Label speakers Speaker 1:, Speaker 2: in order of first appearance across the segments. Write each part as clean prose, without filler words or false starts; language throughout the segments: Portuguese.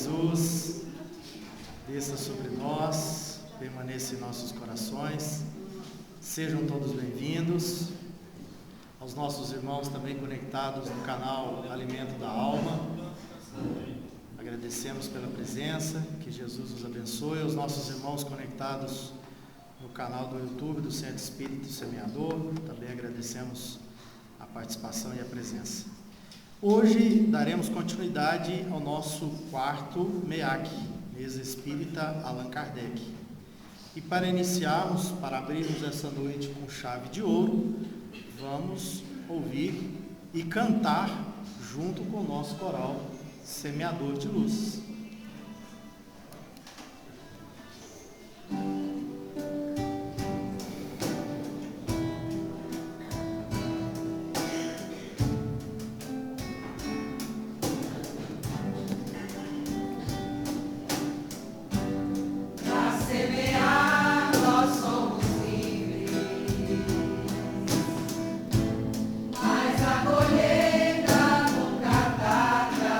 Speaker 1: Jesus desça sobre nós, permaneça em nossos corações. Sejam todos bem-vindos. Aos nossos irmãos também conectados no canal Alimento da Alma, agradecemos pela presença, que Jesus os abençoe. Aos nossos irmãos conectados no canal do YouTube do Centro Espírita Semeador, também agradecemos a participação e a presença. Hoje daremos continuidade ao nosso quarto MEAC, Mesa Espírita Allan Kardec. E para iniciarmos, para abrirmos essa noite com chave de ouro, vamos ouvir e cantar junto com o nosso coral Semeador de Luz.
Speaker 2: Mas a colheita nunca tarda.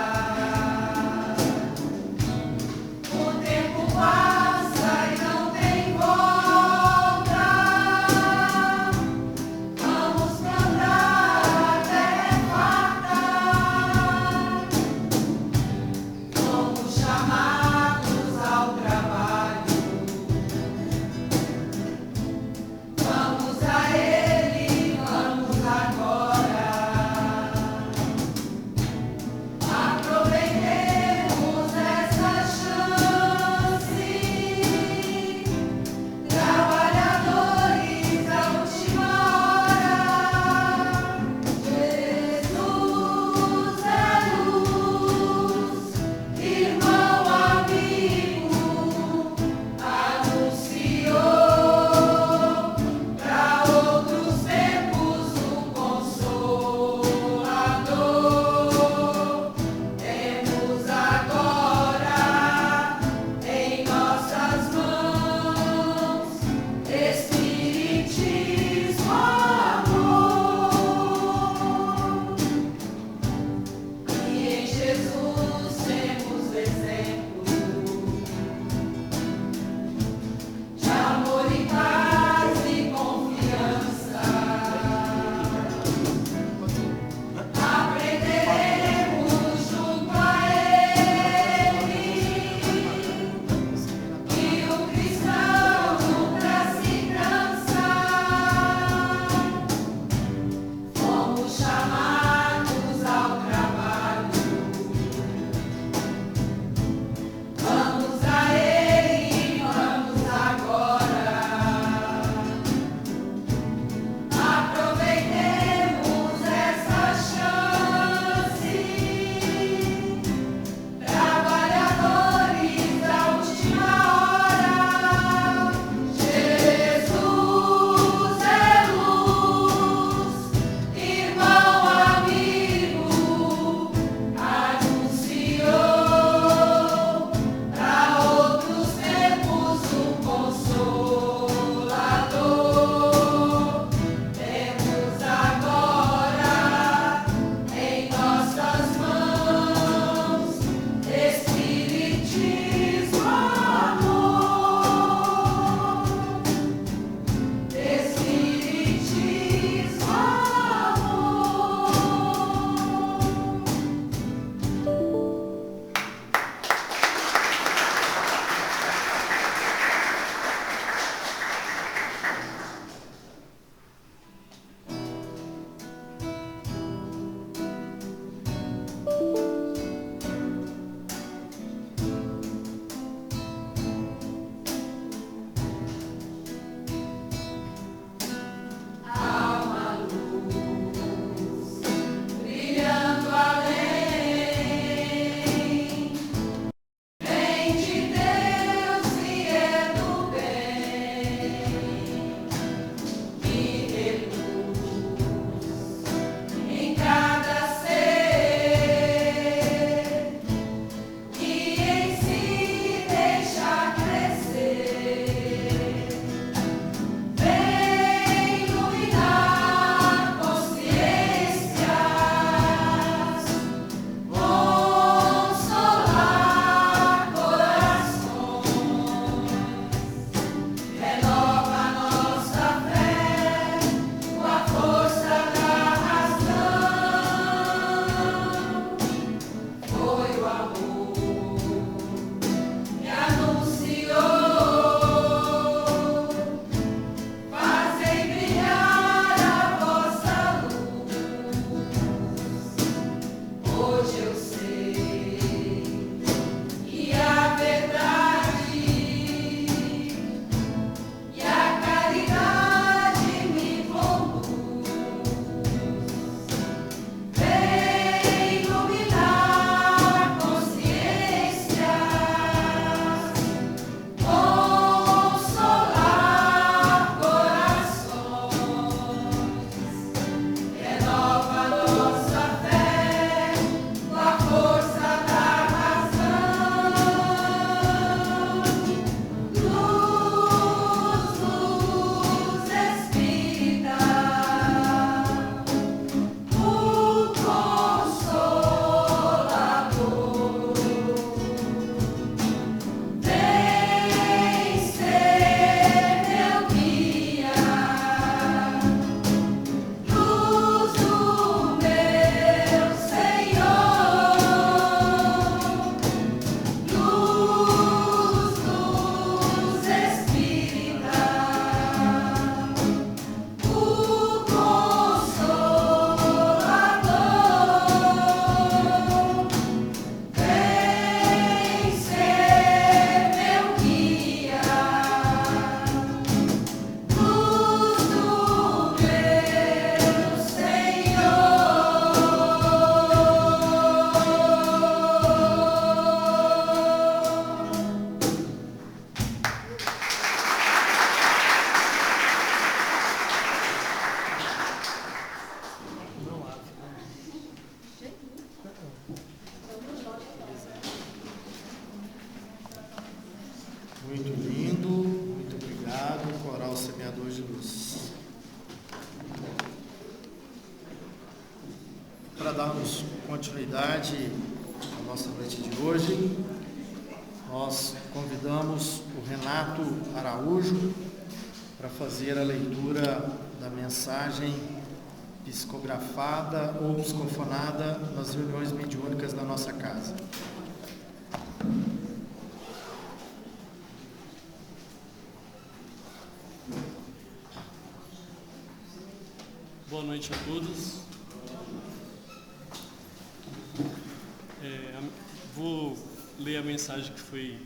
Speaker 1: Muito lindo, muito obrigado, Coral Semeador de Luz. Para darmos continuidade à nossa noite de hoje, nós convidamos o Renato Araújo para fazer a leitura da mensagem psicografada ou psicofonada nas reuniões mediúnicas da nossa casa.
Speaker 2: Boa noite a todos. Vou ler a mensagem que foi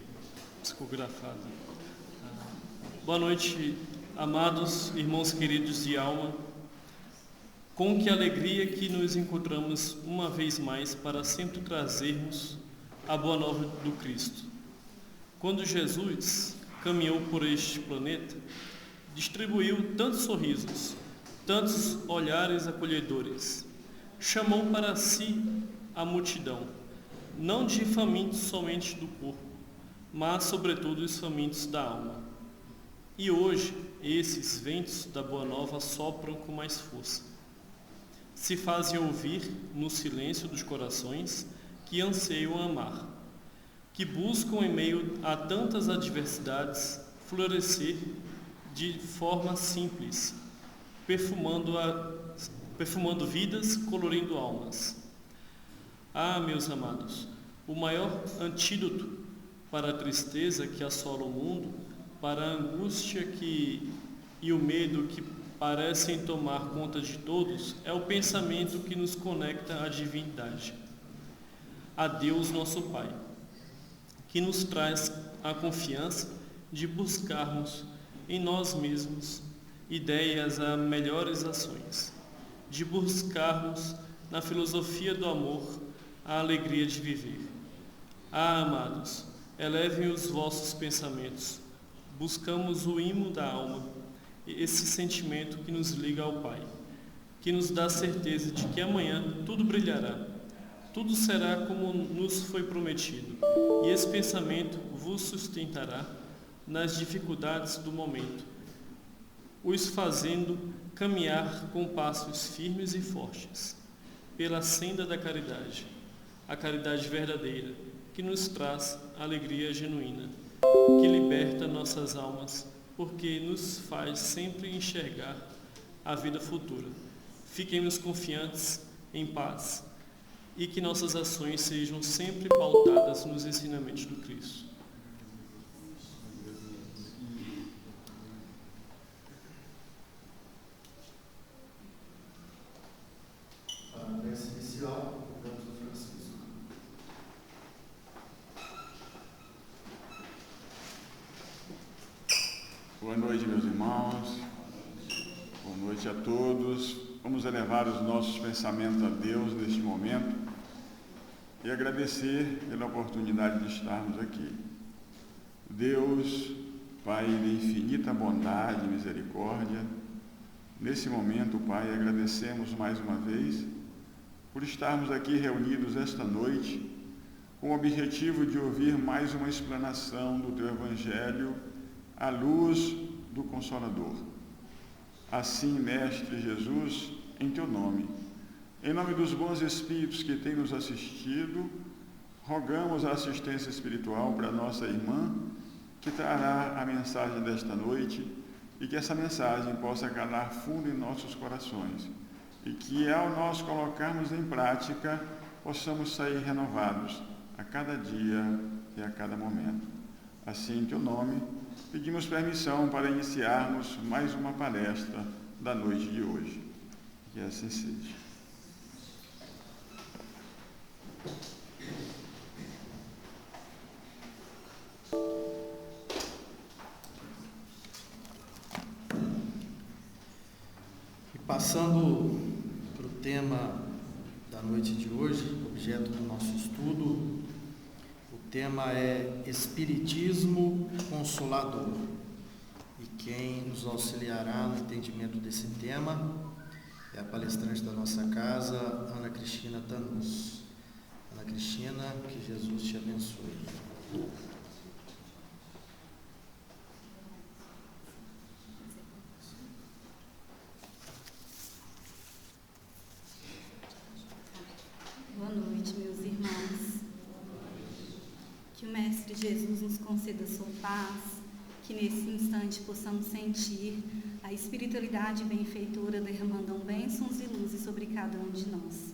Speaker 2: psicografada. Boa noite, amados irmãos queridos de alma. Com que alegria que nos encontramos uma vez mais para sempre trazermos a boa nova do Cristo. Quando Jesus caminhou por este planeta, distribuiu tantos sorrisos, tantos olhares acolhedores, chamou para si a multidão, não de famintos somente do corpo, mas sobretudo os famintos da alma. E hoje, esses ventos da Boa Nova sopram com mais força. Se fazem ouvir no silêncio dos corações que anseiam amar, que buscam em meio a tantas adversidades florescer de forma simples, perfumando vidas, colorindo almas. Ah, meus amados, o maior antídoto para a tristeza que assola o mundo, para a angústia e o medo que parecem tomar conta de todos, é o pensamento que nos conecta à divindade, a Deus nosso Pai, que nos traz a confiança de buscarmos em nós mesmos ideias a melhores ações, de buscarmos na filosofia do amor a alegria de viver. Ah, amados, elevem os vossos pensamentos, buscamos o imo da alma, esse sentimento que nos liga ao Pai, que nos dá certeza de que amanhã tudo brilhará, tudo será como nos foi prometido, e esse pensamento vos sustentará nas dificuldades do momento, os fazendo caminhar com passos firmes e fortes, pela senda da caridade, a caridade verdadeira, que nos traz alegria genuína, que liberta nossas almas, porque nos faz sempre enxergar a vida futura. Fiquemos confiantes, em paz, e que nossas ações sejam sempre pautadas nos ensinamentos do Cristo.
Speaker 3: Boa noite, meus irmãos. Boa noite a todos. Vamos elevar os nossos pensamentos a Deus neste momento e agradecer pela oportunidade de estarmos aqui. Deus, Pai de infinita bondade e misericórdia, nesse momento, Pai, agradecemos mais uma vez por estarmos aqui reunidos esta noite com o objetivo de ouvir mais uma explanação do Teu Evangelho à luz do Consolador. Assim, Mestre Jesus, em Teu nome, em nome dos bons Espíritos que têm nos assistido, rogamos a assistência espiritual para nossa irmã, que trará a mensagem desta noite, e que essa mensagem possa calar fundo em nossos corações, e que ao nós colocarmos em prática, possamos sair renovados a cada dia e a cada momento. Assim, em Teu nome, pedimos permissão para iniciarmos mais uma palestra da noite de hoje. Que assim seja.
Speaker 1: E passando para o tema da noite de hoje, objeto do nosso estudo, o tema é Espiritismo Consolador. E quem nos auxiliará no entendimento desse tema é a palestrante da nossa casa, Ana Cristina Tanus. Ana Cristina, que Jesus te abençoe.
Speaker 4: da sua paz, que nesse instante possamos sentir a espiritualidade benfeitora derramando bênçãos e luzes sobre cada um de nós.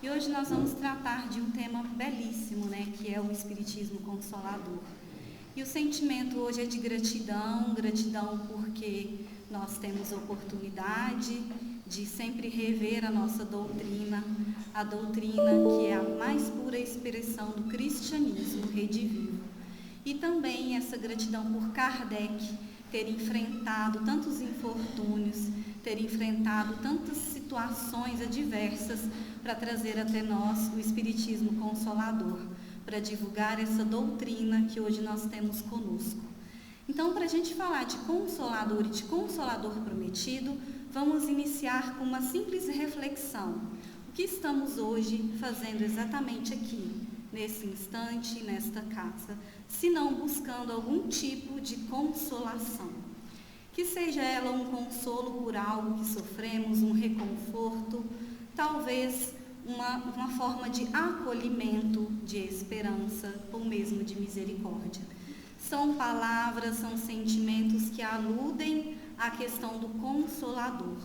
Speaker 4: E hoje nós vamos tratar de um tema belíssimo, né, que é o Espiritismo Consolador. E o sentimento hoje é de gratidão porque nós temos a oportunidade de sempre rever a nossa doutrina, a doutrina que é a mais pura expressão do cristianismo redivivo. E também essa gratidão por Kardec ter enfrentado tantos infortúnios, ter enfrentado tantas situações adversas para trazer até nós o Espiritismo Consolador, para divulgar essa doutrina que hoje nós temos conosco. Então, para a gente falar de Consolador e de Consolador prometido, vamos iniciar com uma simples reflexão. O que estamos hoje fazendo exatamente aqui, nesse instante, nesta casa, se não buscando algum tipo de consolação? Que seja ela um consolo por algo que sofremos, um reconforto, talvez uma forma de acolhimento, de esperança ou mesmo de misericórdia. São palavras, são sentimentos que aludem à questão do Consolador.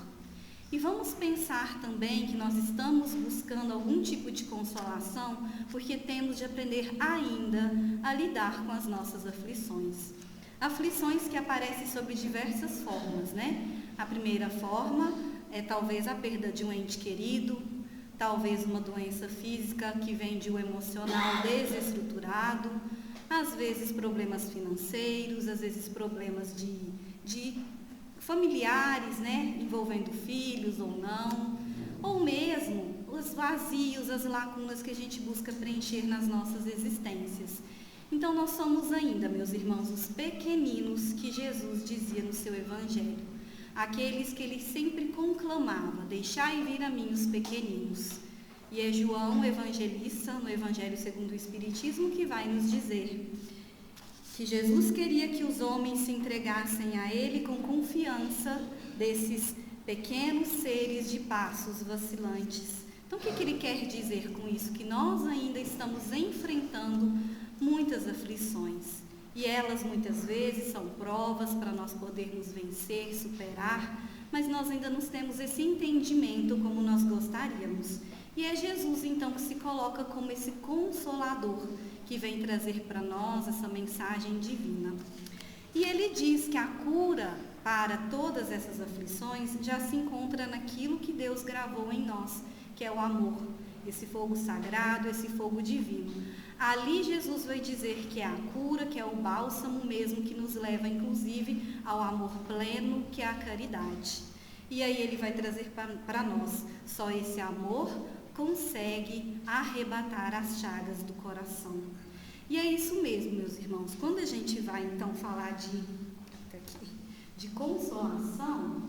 Speaker 4: E vamos pensar também que nós estamos buscando algum tipo de consolação porque temos de aprender ainda a lidar com as nossas aflições. Aflições que aparecem sob diversas formas, né? A primeira forma é talvez a perda de um ente querido, talvez uma doença física que vem de um emocional desestruturado, às vezes problemas financeiros, às vezes problemas de familiares, né, envolvendo filhos ou não, ou mesmo os vazios, as lacunas que a gente busca preencher nas nossas existências. Então nós somos ainda, meus irmãos, os pequeninos que Jesus dizia no seu Evangelho, aqueles que ele sempre conclamava: deixai vir a mim os pequeninos. E é João, evangelista, no Evangelho segundo o Espiritismo, que vai nos dizer que Jesus queria que os homens se entregassem a ele com confiança desses pequenos seres de passos vacilantes. Então, o que ele quer dizer com isso? Que nós ainda estamos enfrentando muitas aflições. E elas, muitas vezes, são provas para nós podermos vencer, superar, mas nós ainda não temos esse entendimento como nós gostaríamos. E é Jesus, então, que se coloca como esse Consolador, que vem trazer para nós essa mensagem divina. E ele diz que a cura para todas essas aflições já se encontra naquilo que Deus gravou em nós, que é o amor, esse fogo sagrado, esse fogo divino. Ali Jesus vai dizer que é a cura, que é o bálsamo mesmo, que nos leva inclusive ao amor pleno, que é a caridade. E aí ele vai trazer para nós, só esse amor consegue arrebatar as chagas do coração. E é isso mesmo, meus irmãos. Quando a gente vai então falar de consolação,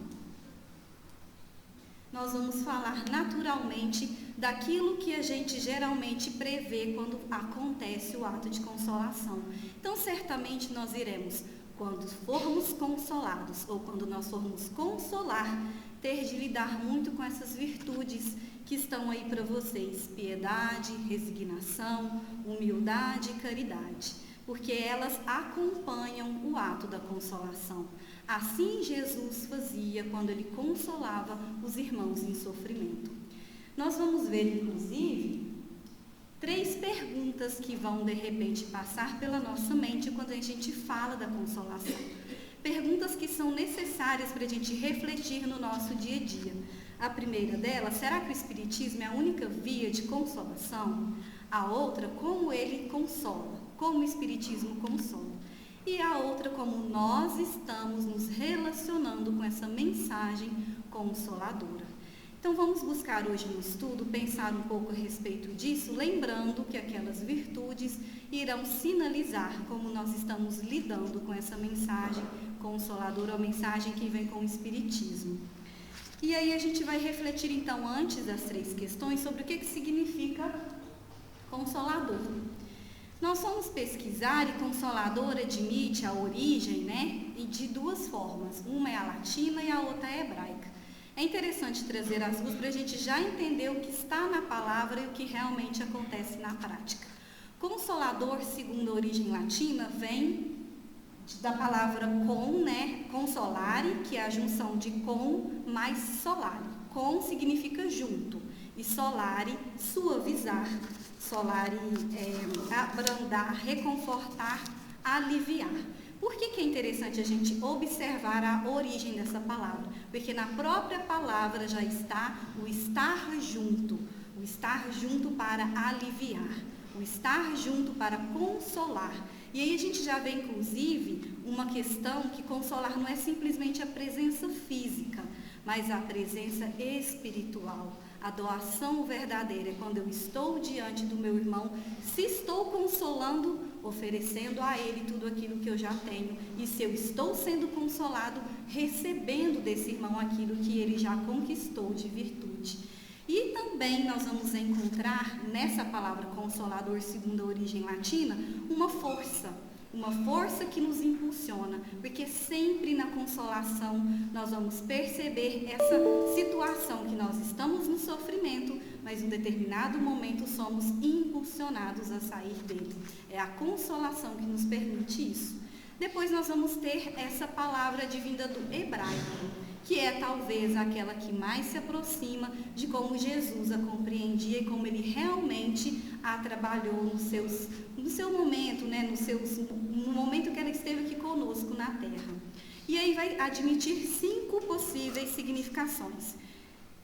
Speaker 4: nós vamos falar naturalmente daquilo que a gente geralmente prevê quando acontece o ato de consolação. Então, certamente nós iremos, quando formos consolados ou quando nós formos consolar, ter de lidar muito com essas virtudes que estão aí para vocês: piedade, resignação, humildade e caridade, porque elas acompanham o ato da consolação. Assim Jesus fazia quando ele consolava os irmãos em sofrimento. Nós vamos ver, inclusive, 3 perguntas que vão, de repente, passar pela nossa mente quando a gente fala da consolação. Perguntas que são necessárias para a gente refletir no nosso dia a dia. A primeira delas: será que o Espiritismo é a única via de consolação? A outra: como ele consola? Como o Espiritismo consola? E a outra: como nós estamos nos relacionando com essa mensagem consoladora. Então vamos buscar hoje no estudo, pensar um pouco a respeito disso, lembrando que aquelas virtudes irão sinalizar como nós estamos lidando com essa mensagem consoladora, a mensagem que vem com o Espiritismo. E aí a gente vai refletir então, antes das 3 questões, sobre o que significa consolador. Nós vamos pesquisar, e consolador admite a origem, né, de 2 formas. Uma é a latina e a outra é a hebraica. É interessante trazer as 2 para a gente já entender o que está na palavra e o que realmente acontece na prática. Consolador, segundo a origem latina, vem da palavra com, né, consolare, que é a junção de com mais solare. Com significa junto, e solare, suavizar. Solare, abrandar, reconfortar, aliviar. Por que é interessante a gente observar a origem dessa palavra? Porque na própria palavra já está o estar junto para aliviar, o estar junto para consolar. E aí a gente já vê, inclusive, uma questão que consolar não é simplesmente a presença física, mas a presença espiritual. A doação verdadeira é quando eu estou diante do meu irmão, se estou consolando, oferecendo a ele tudo aquilo que eu já tenho. E se eu estou sendo consolado, recebendo desse irmão aquilo que ele já conquistou de virtude. E também nós vamos encontrar nessa palavra consolador, segundo a origem latina, uma força que nos impulsiona, porque sempre na consolação nós vamos perceber essa situação que nós estamos no sofrimento, mas em um determinado momento somos impulsionados a sair dele. É a consolação que nos permite isso. Depois nós vamos ter essa palavra advinda do hebraico, que é talvez aquela que mais se aproxima de como Jesus a compreendia e como ele realmente a trabalhou no seu momento, né, no momento que ela esteve aqui conosco na terra. E aí vai admitir 5 possíveis significações: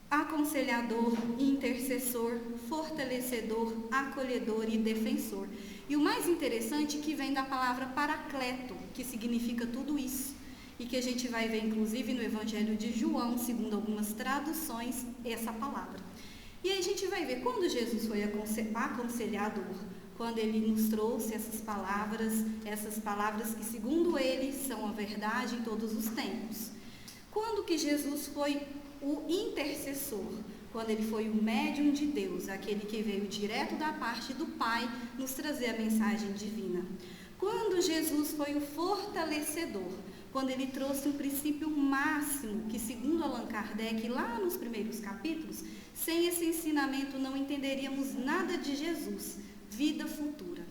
Speaker 4: aconselhador, intercessor, fortalecedor, acolhedor e defensor. E o mais interessante é que vem da palavra paracleto, que significa tudo isso. E que a gente vai ver, inclusive, no Evangelho de João, segundo algumas traduções, essa palavra. E aí a gente vai ver, quando Jesus foi aconselhador, quando ele nos trouxe essas palavras que, segundo ele, são a verdade em todos os tempos. Quando que Jesus foi o intercessor? Quando ele foi o médium de Deus, aquele que veio direto da parte do Pai nos trazer a mensagem divina. Quando Jesus foi o fortalecedor, quando ele trouxe um princípio máximo, que segundo Allan Kardec, lá nos primeiros capítulos, sem esse ensinamento não entenderíamos nada de Jesus, vida futura.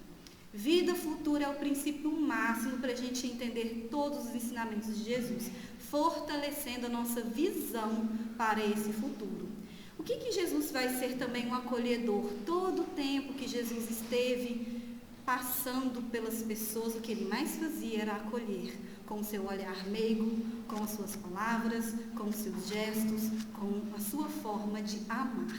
Speaker 4: Vida futura é o princípio máximo para a gente entender todos os ensinamentos de Jesus, fortalecendo a nossa visão para esse futuro. O que Jesus vai ser também um acolhedor? Todo o tempo que Jesus esteve passando pelas pessoas, o que ele mais fazia era acolher, com o seu olhar meigo, com as suas palavras, com os seus gestos, com a sua forma de amar.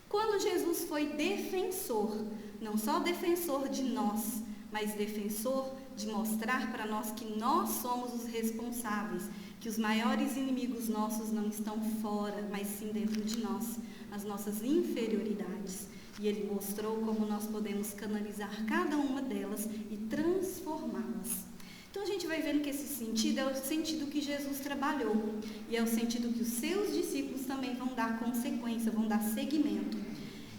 Speaker 4: Quando Jesus foi defensor, não só defensor de nós, mas defensor de mostrar para nós que nós somos os responsáveis, que os maiores inimigos nossos não estão fora, mas sim dentro de nós, as nossas inferioridades. E ele mostrou como nós podemos canalizar cada uma delas e transformá-las. Então a gente vai vendo que esse sentido é o sentido que Jesus trabalhou, e é o sentido que os seus discípulos também vão dar consequência, vão dar seguimento.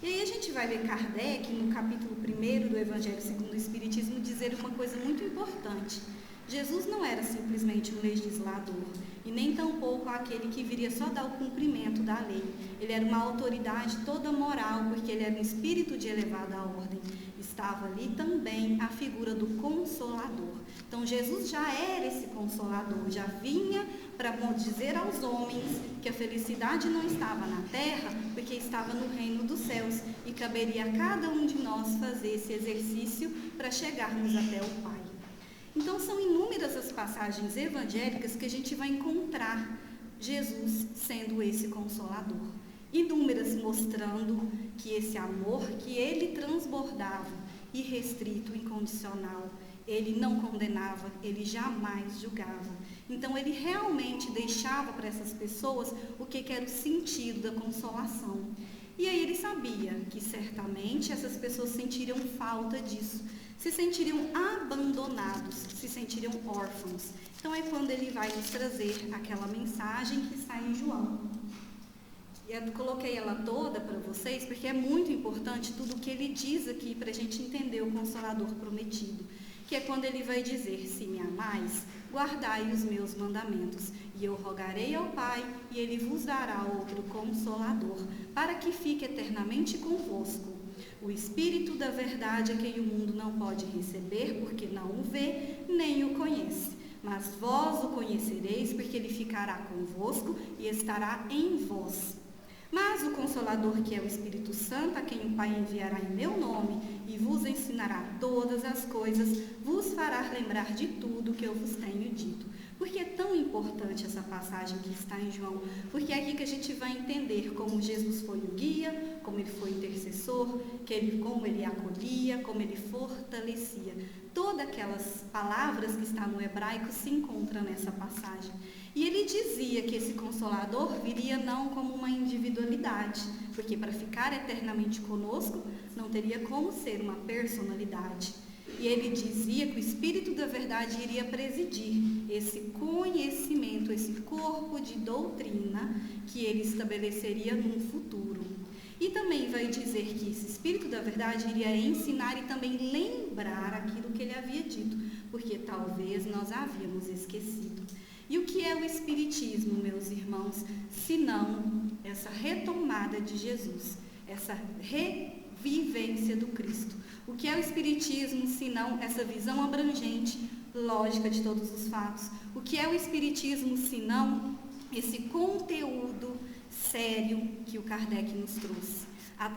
Speaker 4: E aí a gente vai ver Kardec, no capítulo 1 do Evangelho segundo o Espiritismo, dizer uma coisa muito importante. Jesus não era simplesmente um legislador, e nem tampouco aquele que viria só dar o cumprimento da lei. Ele era uma autoridade toda moral, porque ele era um espírito de elevada ordem. Estava ali também a figura do Consolador. Então Jesus já era esse Consolador, já vinha para dizer aos homens que a felicidade não estava na terra, porque estava no reino dos céus, e caberia a cada um de nós fazer esse exercício para chegarmos até o Pai. Então são inúmeras as passagens evangélicas que a gente vai encontrar Jesus sendo esse Consolador. Inúmeras mostrando que esse amor que ele transbordava, irrestrito, incondicional, ele não condenava, ele jamais julgava. Então ele realmente deixava para essas pessoas o que era o sentido da consolação. E aí ele sabia que certamente essas pessoas sentiriam falta disso, se sentiriam abandonados, se sentiriam órfãos. Então é quando ele vai nos trazer aquela mensagem que está em João. Eu coloquei ela toda para vocês porque é muito importante tudo o que ele diz aqui para a gente entender o Consolador prometido, que é quando ele vai dizer: se me amais, guardai os meus mandamentos, e eu rogarei ao Pai, e ele vos dará outro Consolador, para que fique eternamente convosco. O Espírito da verdade é quem o mundo não pode receber, porque não o vê, nem o conhece. Mas vós o conhecereis, porque ele ficará convosco e estará em vós. Mas o Consolador, que é o Espírito Santo, a quem o Pai enviará em meu nome, e vos ensinará todas as coisas, vos fará lembrar de tudo que eu vos tenho dito. Por que é tão importante essa passagem que está em João? Porque é aqui que a gente vai entender como Jesus foi o guia, como ele foi intercessor, como ele acolhia, como ele fortalecia. Todas aquelas palavras que estão no hebraico se encontram nessa passagem. E ele dizia que esse Consolador viria não como uma individualidade, porque para ficar eternamente conosco não teria como ser uma personalidade. E ele dizia que o Espírito da verdade iria presidir esse conhecimento, esse corpo de doutrina que ele estabeleceria num futuro. E também vai dizer que esse Espírito da verdade iria ensinar e também lembrar aquilo que ele havia dito, porque talvez nós havíamos esquecido. E o que é o Espiritismo, meus irmãos, senão essa retomada de Jesus, essa revivência do Cristo? O que é o Espiritismo, senão essa visão abrangente, lógica de todos os fatos? O que é o Espiritismo, senão esse conteúdo sério que o Kardec nos trouxe?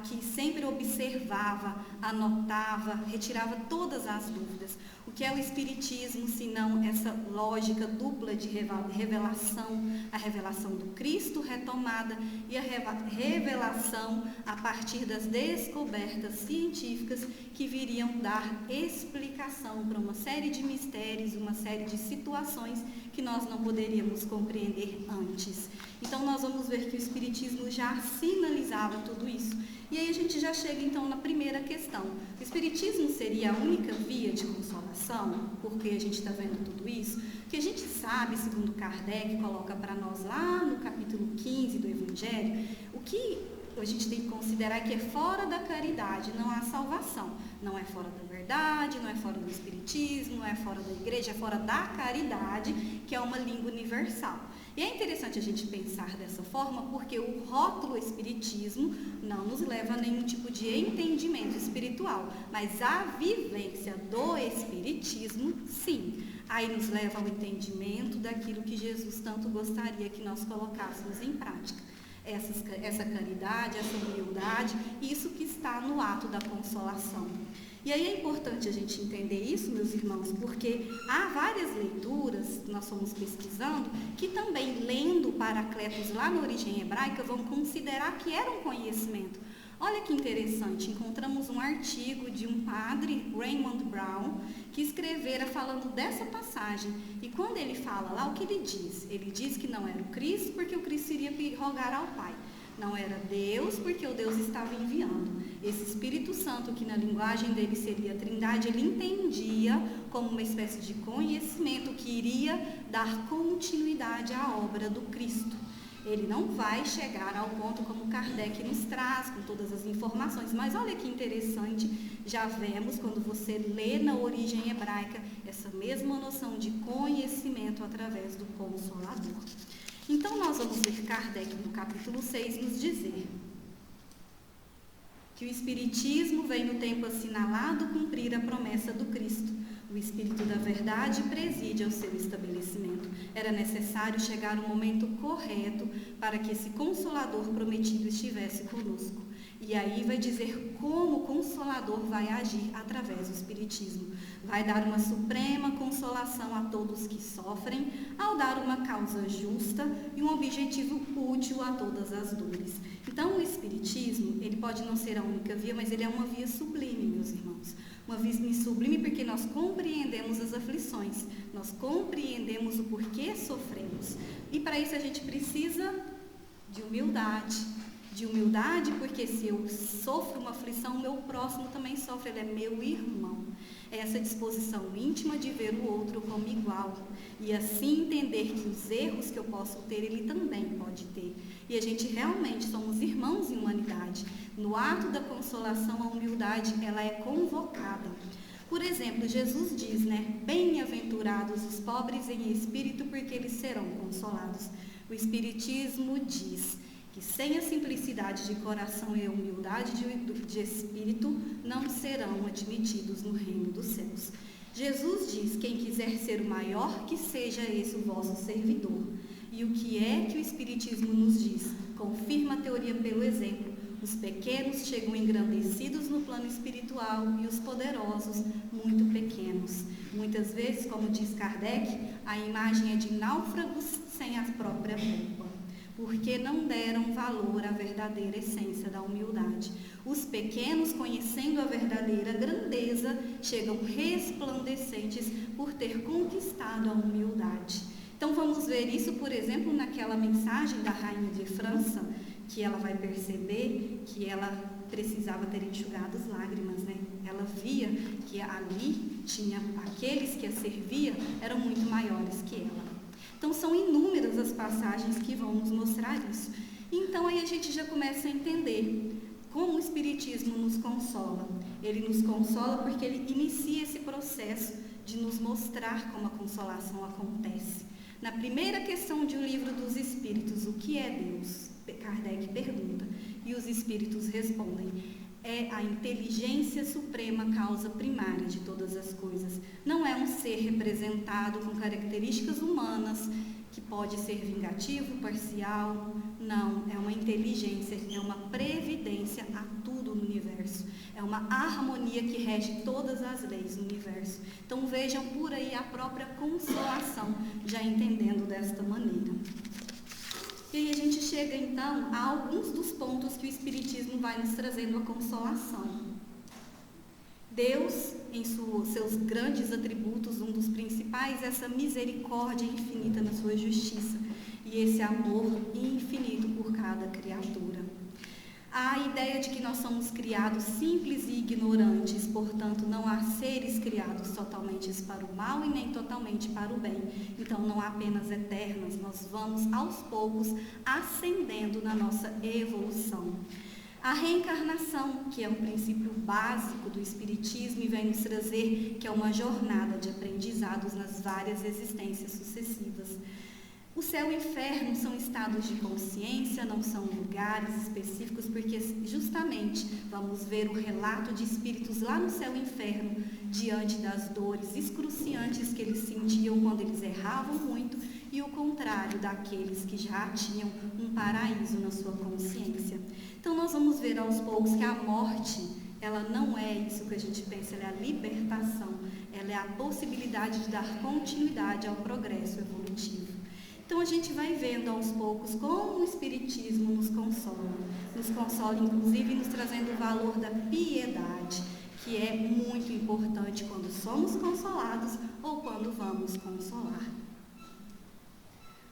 Speaker 4: Que sempre observava, anotava, retirava todas as dúvidas. O que é o Espiritismo, senão essa lógica dupla de revelação, a revelação do Cristo retomada e a revelação a partir das descobertas científicas que viriam dar explicação para uma série de mistérios, uma série de situações que nós não poderíamos compreender antes. Então nós vamos ver que o Espiritismo já sinalizava tudo isso. E aí a gente já chega então na primeira questão. O Espiritismo seria a única via de consolação? Porque a gente está vendo tudo isso? Que a gente sabe, segundo Kardec coloca para nós lá no capítulo 15 do Evangelho, o que a gente tem que considerar que é fora da caridade, não há salvação. Não é fora da verdade, não é fora do Espiritismo, não é fora da igreja, é fora da caridade, que é uma língua universal. E é interessante a gente pensar dessa forma, porque o rótulo Espiritismo não nos leva a nenhum tipo de entendimento espiritual, mas a vivência do Espiritismo, sim, aí nos leva ao entendimento daquilo que Jesus tanto gostaria que nós colocássemos em prática. Essa caridade, essa humildade, isso que está no ato da consolação. E aí é importante a gente entender isso, meus irmãos, porque há várias leituras, nós fomos pesquisando, que também lendo Paracletos lá na origem hebraica vão considerar que era um conhecimento. Olha que interessante, encontramos um artigo de um padre, Raymond Brown, que escrevera falando dessa passagem. E quando ele fala lá, o que ele diz? Ele diz que não era o Cristo, porque o Cristo iria rogar ao Pai. Não era Deus, porque o Deus estava enviando. Esse Espírito Santo, que na linguagem dele seria a Trindade, ele entendia como uma espécie de conhecimento que iria dar continuidade à obra do Cristo. Ele não vai chegar ao ponto como Kardec nos traz, com todas as informações. Mas olha que interessante, já vemos quando você lê na origem hebraica essa mesma noção de conhecimento através do Consolador. Então nós vamos ver Kardec no capítulo 6 nos dizer que o Espiritismo vem no tempo assinalado cumprir a promessa do Cristo. O Espírito da verdade preside ao seu estabelecimento. Era necessário chegar o momento correto para que esse Consolador prometido estivesse conosco. E aí vai dizer como o Consolador vai agir através do Espiritismo. Vai dar uma suprema consolação a todos que sofrem, ao dar uma causa justa e um objetivo útil a todas as dores. Então o Espiritismo, ele pode não ser a única via, mas ele é uma via sublime, meus irmãos. Uma via sublime porque nós compreendemos as aflições, nós compreendemos o porquê sofremos. E para isso a gente precisa de humildade. De humildade, porque se eu sofro uma aflição, o meu próximo também sofre, ele é meu irmão. É essa disposição íntima de ver o outro como igual. E assim entender que os erros que eu posso ter, ele também pode ter. E a gente realmente somos irmãos em humanidade. No ato da consolação, a humildade, ela é convocada. Por exemplo, Jesus diz, bem-aventurados os pobres em espírito, porque eles serão consolados. O Espiritismo diz, que sem a simplicidade de coração e a humildade de espírito não serão admitidos no reino dos céus. Jesus diz: quem quiser ser o maior, que seja esse o vosso servidor. E o que é que o Espiritismo nos diz? Confirma a teoria pelo exemplo. Os pequenos chegam engrandecidos no plano espiritual e os poderosos muito pequenos. Muitas vezes, como diz Kardec, a imagem é de náufragos sem a própria roupa, porque não deram valor à verdadeira essência da humildade. Os pequenos, conhecendo a verdadeira grandeza, chegam resplandecentes por ter conquistado a humildade. Então vamos ver isso, por exemplo, naquela mensagem da Rainha de França, que ela vai perceber que ela precisava ter enxugado as lágrimas, né? Ela via que ali tinha aqueles que a serviam eram muito maiores que ela. Então são inúmeras as passagens que vão nos mostrar isso. Então aí a gente já começa a entender como o Espiritismo nos consola. Ele nos consola porque ele inicia esse processo de nos mostrar como a consolação acontece. Na primeira questão de O Livro dos Espíritos, o que é Deus? Kardec pergunta, e os Espíritos respondem: é a inteligência suprema, causa primária de todas as coisas. Não é um ser representado com características humanas, que pode ser vingativo, parcial. Não, é uma inteligência, é uma previdência a tudo no universo. É uma harmonia que rege todas as leis do universo. Então vejam por aí a própria consolação, já entendendo desta maneira. E aí a gente chega então a alguns dos pontos que o Espiritismo vai nos trazendo a consolação. Deus, em seus grandes atributos, um dos principais é essa misericórdia infinita na sua justiça e esse amor infinito por cada criatura. A ideia de que nós somos criados simples e ignorantes, portanto não há seres criados totalmente para o mal e nem totalmente para o bem. Então não há penas eternas, nós vamos aos poucos ascendendo na nossa evolução. A reencarnação, que é um princípio básico do Espiritismo e vem nos trazer que é uma jornada de aprendizados nas várias existências sucessivas. O céu e o inferno são estados de consciência, não são lugares específicos, porque justamente vamos ver o relato de espíritos lá no céu e inferno, diante das dores excruciantes que eles sentiam quando eles erravam muito, e o contrário daqueles que já tinham um paraíso na sua consciência. Então nós vamos ver aos poucos que a morte, ela não é isso que a gente pensa, ela é a libertação, ela é a possibilidade de dar continuidade ao progresso evolutivo. Então a gente vai vendo aos poucos como o Espiritismo nos consola inclusive nos trazendo o valor da piedade, que é muito importante quando somos consolados ou quando vamos consolar.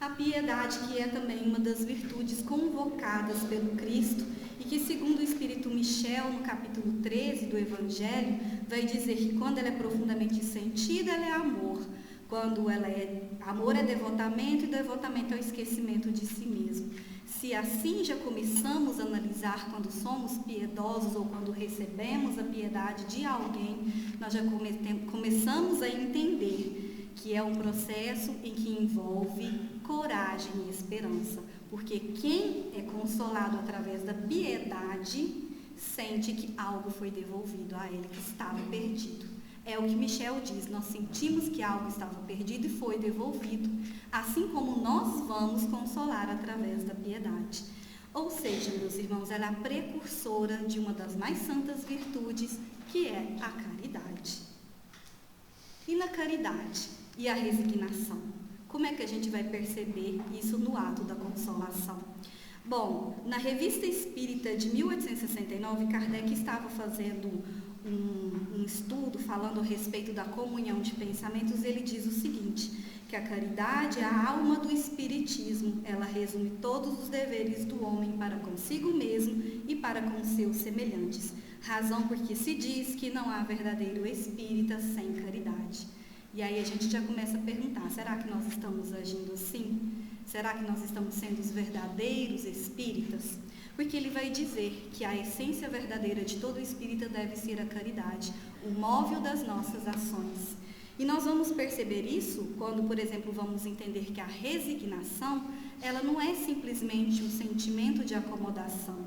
Speaker 4: A piedade, que é também uma das virtudes convocadas pelo Cristo e que, segundo o Espírito Michel, no capítulo 13 do Evangelho, vai dizer que quando ela é profundamente sentida, ela é amor. Quando ela é amor é devotamento e devotamento é o esquecimento de si mesmo. Se assim já começamos a analisar quando somos piedosos ou quando recebemos a piedade de alguém, nós já começamos a entender que é um processo em que envolve coragem e esperança, porque quem é consolado através da piedade sente que algo foi devolvido a ele que estava perdido. É o que Michel diz, nós sentimos que algo estava perdido e foi devolvido, assim como nós vamos consolar através da piedade. Ou seja, meus irmãos, ela é a precursora de uma das mais santas virtudes, que é a caridade. E na caridade e a resignação, como é que a gente vai perceber isso no ato da consolação? Bom, na Revista Espírita de 1869, Kardec estava fazendo um estudo falando a respeito da comunhão de pensamentos. Ele diz o seguinte, que a caridade é a alma do espiritismo, ela resume todos os deveres do homem para consigo mesmo e para com seus semelhantes, razão porque se diz que não há verdadeiro espírita sem caridade. E aí a gente já começa a perguntar, será que nós estamos agindo assim? Será que nós estamos sendo os verdadeiros espíritas? Porque ele vai dizer que a essência verdadeira de todo espírita deve ser a caridade, o móvel das nossas ações. E nós vamos perceber isso quando, por exemplo, vamos entender que a resignação, ela não é simplesmente um sentimento de acomodação.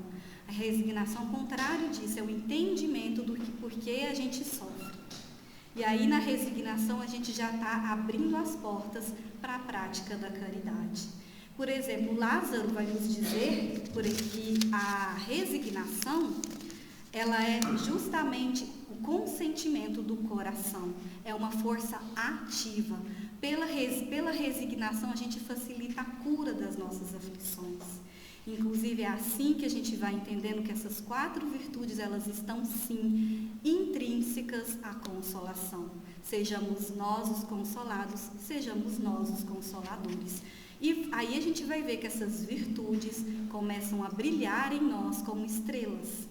Speaker 4: A resignação, ao contrário disso, é o entendimento do porquê a gente sofre. E aí, na resignação, a gente já está abrindo as portas para a prática da caridade. Por exemplo, Lázaro vai nos dizer por aqui a resignação, ela é justamente o consentimento do coração, é uma força ativa. Pela resignação, a gente facilita a cura das nossas aflições. Inclusive, é assim que a gente vai entendendo que essas 4 virtudes, elas estão, sim, intrínsecas à consolação. Sejamos nós os consolados, sejamos nós os consoladores. E aí a gente vai ver que essas virtudes começam a brilhar em nós como estrelas.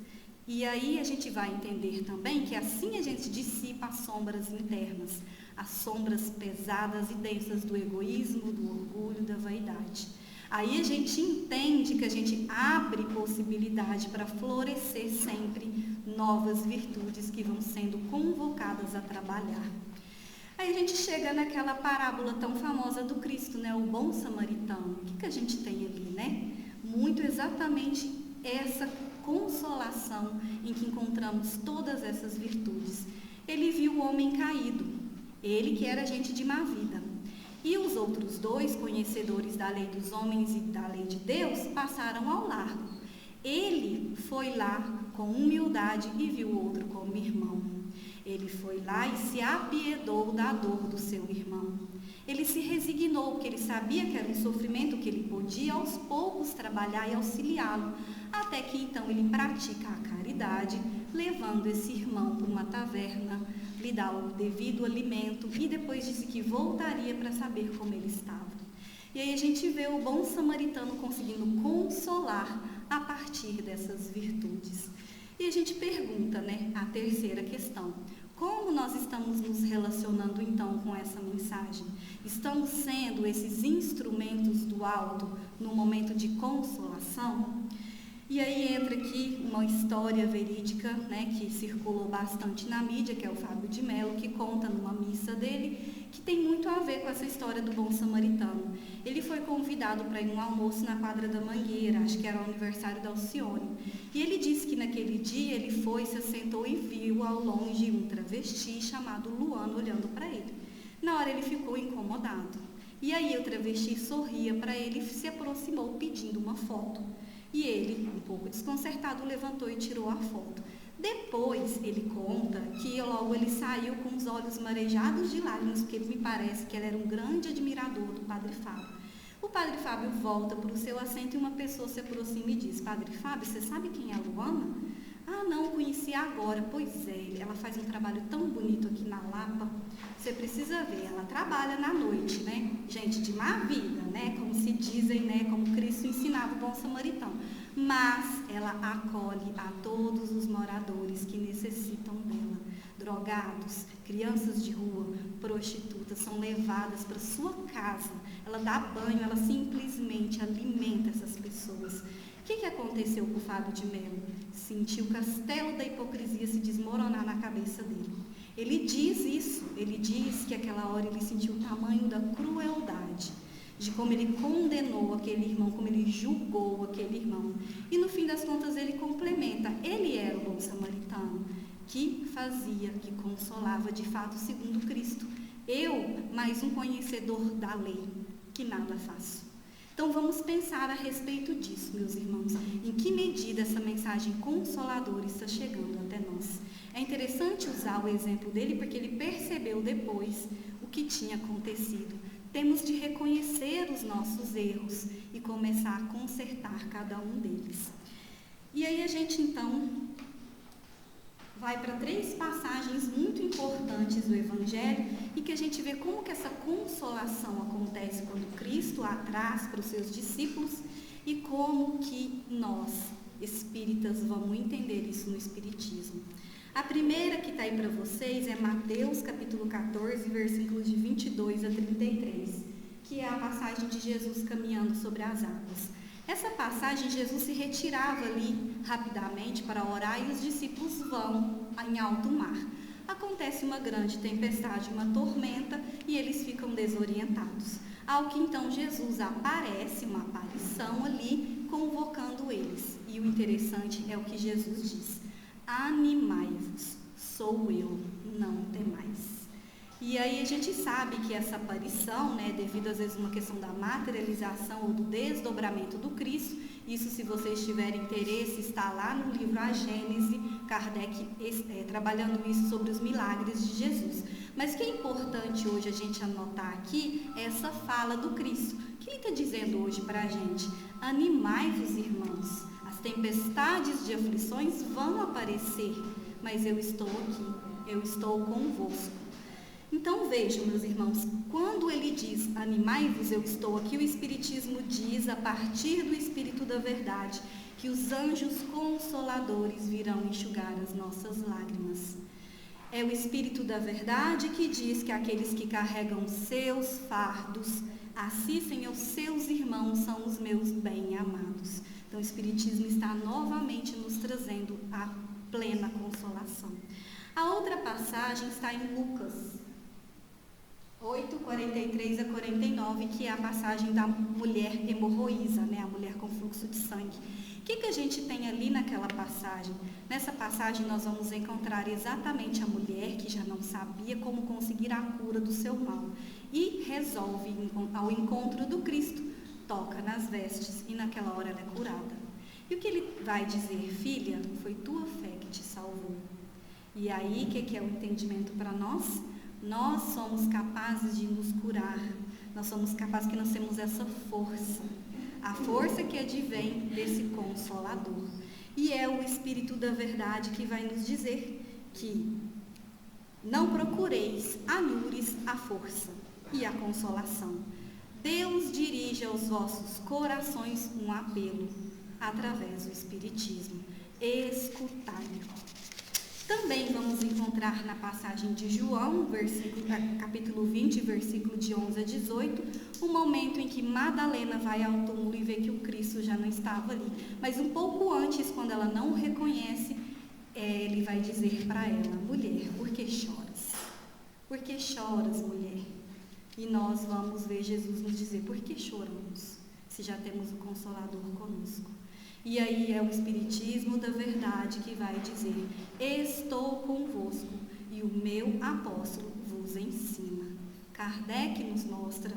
Speaker 4: E aí a gente vai entender também que assim a gente dissipa as sombras internas, as sombras pesadas e densas do egoísmo, do orgulho, da vaidade. Aí a gente entende que a gente abre possibilidade para florescer sempre novas virtudes que vão sendo convocadas a trabalhar. Aí a gente chega naquela parábola tão famosa do Cristo, né? O bom samaritano. O que a gente tem ali, né? Muito exatamente essa consolação em que encontramos todas essas virtudes. Ele viu o homem caído, ele que era gente de má vida. E os outros 2, conhecedores da lei dos homens e da lei de Deus, passaram ao largo. Ele foi lá com humildade e viu o outro como irmão. Ele foi lá e se apiedou da dor do seu irmão. Ele se resignou, porque ele sabia que era um sofrimento que ele podia aos poucos trabalhar e auxiliá-lo, até que então ele pratica a caridade, levando esse irmão para uma taverna, lhe dá o devido alimento e depois disse que voltaria para saber como ele estava. E aí a gente vê o bom samaritano conseguindo consolar a partir dessas virtudes. E a gente pergunta, né, a terceira questão: como nós estamos nos relacionando então com essa mensagem? Estamos sendo esses instrumentos do alto no momento de consolação? E aí entra aqui uma história verídica, né, que circulou bastante na mídia, que é o Fábio de Mello, que conta numa missa dele, que tem muito a ver com essa história do bom samaritano. Ele foi convidado para ir num almoço na quadra da Mangueira, acho que era o aniversário da Alcione. E ele disse que naquele dia ele foi, se assentou e viu ao longe um travesti chamado Luano olhando para ele. Na hora ele ficou incomodado. E aí o travesti sorria para ele e se aproximou pedindo uma foto. E ele, um pouco desconcertado, levantou e tirou a foto. Depois, ele conta que logo ele saiu com os olhos marejados de lágrimas, porque me parece que ele era um grande admirador do Padre Fábio. O Padre Fábio volta para o seu assento e uma pessoa se aproxima e diz: Padre Fábio, você sabe quem é a Luana? Ah, não, conheci agora. Pois é, ela faz um trabalho tão bonito aqui na Lapa. Você precisa ver, ela trabalha na noite, né? Gente de má vida, né? Como se dizem, né? Como Cristo ensinava o bom samaritano. Mas ela acolhe a todos os moradores que necessitam dela. Drogados, crianças de rua, prostitutas são levadas para sua casa. Ela dá banho, ela simplesmente alimenta essas pessoas. O que aconteceu com o Fábio de Mello? Sentiu o castelo da hipocrisia se desmoronar na cabeça dele. Ele diz isso, ele diz que aquela hora ele sentiu o tamanho da crueldade, de como ele condenou aquele irmão, como ele julgou aquele irmão. E no fim das contas ele complementa: ele era o bom samaritano, que fazia, que consolava de fato segundo Cristo. Eu, mais um conhecedor da lei, que nada faço. Então vamos pensar a respeito disso, meus irmãos. Em que medida essa mensagem consoladora está chegando até nós? É interessante usar o exemplo dele porque ele percebeu depois o que tinha acontecido. Temos de reconhecer os nossos erros e começar a consertar cada um deles. E aí a gente então vai para 3 passagens muito importantes do Evangelho e que a gente vê como que essa consolação acontece quando Cristo a traz para os seus discípulos e como que nós, espíritas, vamos entender isso no Espiritismo. A primeira que está aí para vocês é Mateus capítulo 14, versículos de 22 a 33, que é a passagem de Jesus caminhando sobre as águas. Essa passagem, Jesus se retirava ali rapidamente para orar e os discípulos vão em alto mar. acontece uma grande tempestade, uma tormenta, e eles ficam desorientados. Ao que então Jesus aparece, uma aparição ali, convocando eles. E o interessante é o que Jesus diz: animai-vos, sou eu, não temais. E aí a gente sabe que essa aparição, devido às vezes a uma questão da materialização ou do desdobramento do Cristo, isso, se vocês tiverem interesse, está lá no livro A Gênese, Kardec trabalhando isso sobre os milagres de Jesus. Mas o que é importante hoje a gente anotar aqui é essa fala do Cristo. O que ele está dizendo hoje para a gente? Animai-vos, irmãos, as tempestades de aflições vão aparecer, mas eu estou aqui, eu estou convosco. Então vejam, meus irmãos, quando ele diz animai-vos, eu estou aqui, o Espiritismo diz, a partir do Espírito da Verdade, que os anjos consoladores virão enxugar as nossas lágrimas. É o Espírito da Verdade que diz que aqueles que carregam seus fardos, assistem aos seus irmãos, são os meus bem-amados. Então o Espiritismo está novamente nos trazendo a plena consolação. A outra passagem está em Lucas 8, 43 a 49, que é a passagem da mulher hemorroísa, a mulher com fluxo de sangue. O que a gente tem ali naquela passagem? Nessa passagem nós vamos encontrar exatamente a mulher que já não sabia como conseguir a cura do seu mal e resolve, ao encontro do Cristo, toca nas vestes e naquela hora ela é curada. E o que ele vai dizer? Filha, foi tua fé que te salvou. E aí, o que é o entendimento para nós? Nós somos capazes de nos curar, nós somos capazes, que nós temos essa força, a força que advém desse Consolador. E é o Espírito da Verdade que vai nos dizer que não procureis anures a força e a consolação. Deus dirige aos vossos corações um apelo através do Espiritismo. Escutai-o. Também vamos encontrar na passagem de João, capítulo 20, versículo de 11 a 18, o momento em que Madalena vai ao túmulo e vê que o Cristo já não estava ali. Mas um pouco antes, quando ela não o reconhece, ele vai dizer para ela: mulher, por que choras? Por que choras, mulher? E nós vamos ver Jesus nos dizer: por que choramos, se já temos o Consolador conosco? E aí é o Espiritismo da Verdade que vai dizer: estou convosco e o meu apóstolo vos ensina. Kardec nos mostra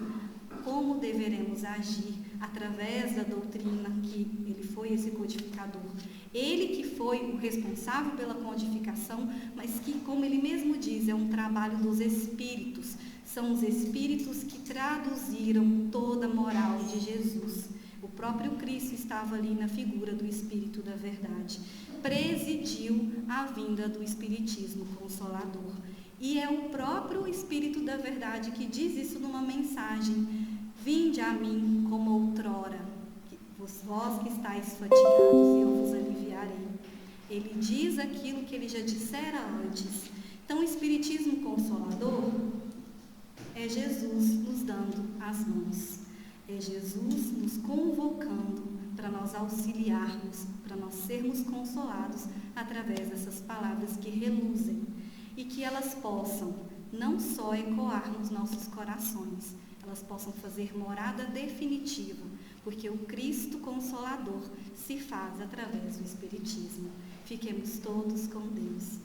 Speaker 4: como deveremos agir através da doutrina, que ele foi esse codificador. Ele que foi o responsável pela codificação, mas que, como ele mesmo diz, é um trabalho dos espíritos. São os espíritos que traduziram toda a moral de Jesus. O próprio Cristo estava ali na figura do Espírito da Verdade. Presidiu a vinda do Espiritismo Consolador. E é o próprio Espírito da Verdade que diz isso numa mensagem: vinde a mim como outrora, vós que estáis fatigados, e eu vos aliviarei. Ele diz aquilo que ele já dissera antes. Então, o Espiritismo Consolador é Jesus nos dando as mãos. É Jesus nos convocando para nós auxiliarmos, para nós sermos consolados através dessas palavras que reluzem e que elas possam não só ecoar nos nossos corações, elas possam fazer morada definitiva, porque o Cristo Consolador se faz através do Espiritismo. Fiquemos todos com Deus.